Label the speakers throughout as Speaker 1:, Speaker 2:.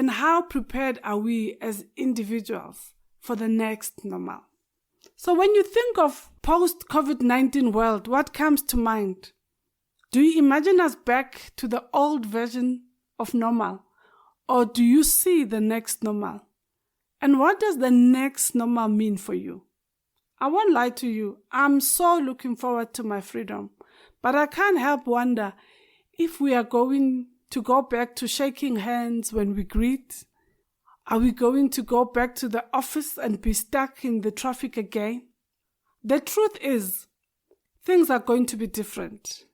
Speaker 1: And how prepared are we as individuals for the next normal? So when you think of post-COVID-19 world, what comes to mind? Do you imagine us back to the old version of normal? Or do you see the next normal? And what does the next normal mean for you? I won't lie to you, I'm so looking forward to my freedom. But I can't help wonder if we are going to go back to shaking hands when we greet. Are we going to go back to the office and be stuck in the traffic again? The truth is, things are going to be different.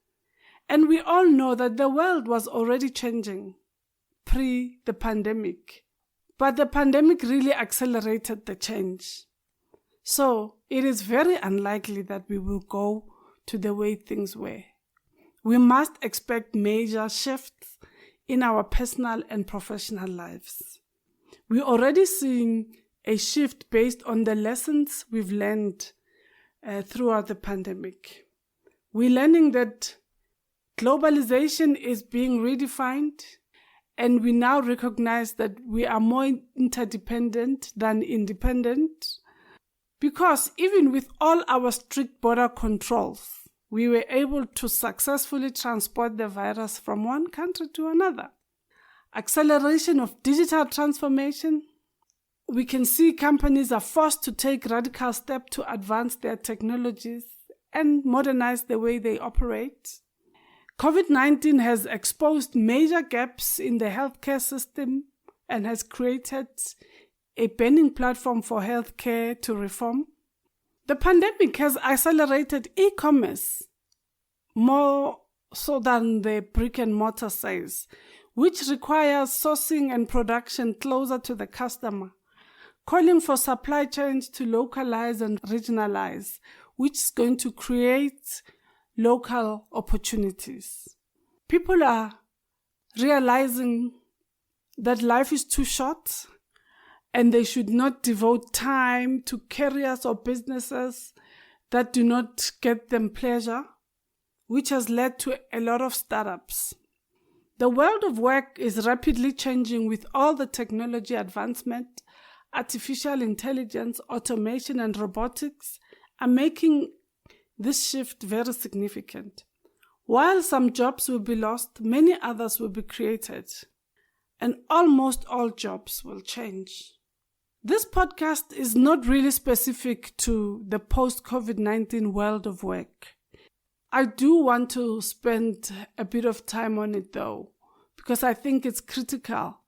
Speaker 1: And we all know that the world was already changing pre the pandemic. But the pandemic really accelerated the change. So it is very unlikely that we will go to the way things were. We must expect major shifts in our personal and professional lives. We're already seeing a shift based on the lessons we've learned throughout the pandemic. We're learning that globalization is being redefined, and we now recognize that we are more interdependent than independent, because even with all our strict border controls, we were able to successfully transport the virus from one country to another. Acceleration of digital transformation. We can see companies are forced to take radical steps to advance their technologies and modernize the way they operate. COVID-19 has exposed major gaps in the healthcare system and has created a burning platform for healthcare to reform. The pandemic has accelerated e-commerce more so than the brick and mortar sales, which requires sourcing and production closer to the customer, calling for supply chains to localize and regionalize, which is going to create local opportunities. People are realizing that life is too short and they should not devote time to careers or businesses that do not get them pleasure, which has led to a lot of startups. The world of work is rapidly changing with all the technology advancement. Artificial intelligence, automation, and robotics are making this shift very significant. While some jobs will be lost, many others will be created, and almost all jobs will change. This podcast is not really specific to the post-COVID-19 world of work. I do want to spend a bit of time on it though, because I think it's critical